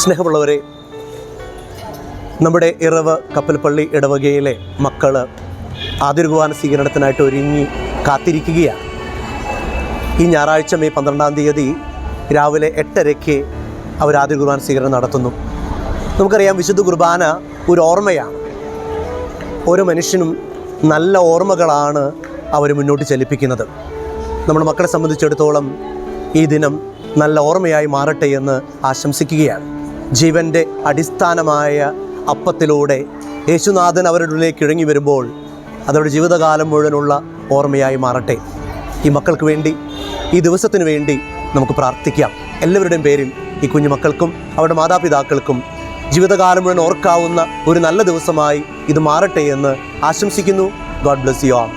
സ്നേഹമുള്ളവരെ, നമ്മുടെ ഇറവ് കപ്പൽപ്പള്ളി ഇടവകയിലെ മക്കൾ ആദ്യ കുർബാന സ്വീകരണത്തിനായിട്ട് ഒരുങ്ങി കാത്തിരിക്കുകയാണ്. ഈ ഞായറാഴ്ച മെയ് 12-ാം തീയതി രാവിലെ 8:30-ക്ക് അവർ ആദ്യ കുർബാന സ്വീകരണം നടത്തുന്നു. നമുക്കറിയാം, വിശുദ്ധ കുർബാന ഒരു ഓർമ്മയാണ്. ഓരോ മനുഷ്യനും നല്ല ഓർമ്മകളാണ് അവർ മുന്നോട്ട് ചലിപ്പിക്കുന്നത്. നമ്മുടെ മക്കളെ സംബന്ധിച്ചിടത്തോളം ഈ ദിനം നല്ല ഓർമ്മയായി മാറട്ടെ എന്ന് ആശംസിക്കുകയാണ്. ജീവൻ്റെ അടിസ്ഥാനമായ അപ്പത്തിലൂടെ യേശുനാഥൻ അവരുടെ ഉള്ളിലേക്ക് ഇഴങ്ങി വരുമ്പോൾ അതവരുടെ ജീവിതകാലം മുഴുവനുള്ള ഓർമ്മയായി മാറട്ടെ. ഈ മക്കൾക്ക് വേണ്ടി, ഈ ദിവസത്തിന് വേണ്ടി നമുക്ക് പ്രാർത്ഥിക്കാം. എല്ലാവരുടെയും പേരിൽ ഈ കുഞ്ഞുമക്കൾക്കും അവരുടെ മാതാപിതാക്കൾക്കും ജീവിതകാലം മുഴുവൻ ഓർക്കാവുന്ന ഒരു നല്ല ദിവസമായി ഇത് മാറട്ടെ എന്ന് ആശംസിക്കുന്നു. God bless you all.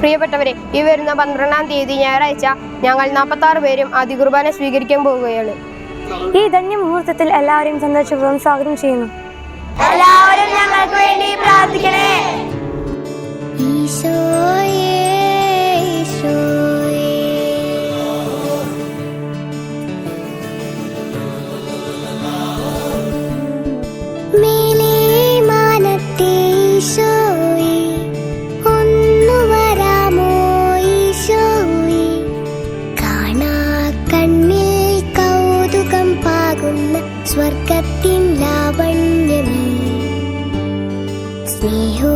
പ്രിയപ്പെട്ടവരെ, ഈ വരുന്ന 12-ാം തീയതി ഞായറാഴ്ച ഞങ്ങൾ 46 പേരും ആദ്യ കുർബാന സ്വീകരിക്കാൻ പോവുകയാണ്. ഈ ധന്യ മുഹൂർത്തത്തിൽ എല്ലാവരെയും സന്തോഷപൂർവ്വം സ്വാഗതം ചെയ്യുന്നു. എല്ലാവരും ഞങ്ങൾക്ക് വേണ്ടി പ്രാർത്ഥിക്കണേ. സ്വർഗത്തിൻ ലാവണ്യമേ സ്നേഹോ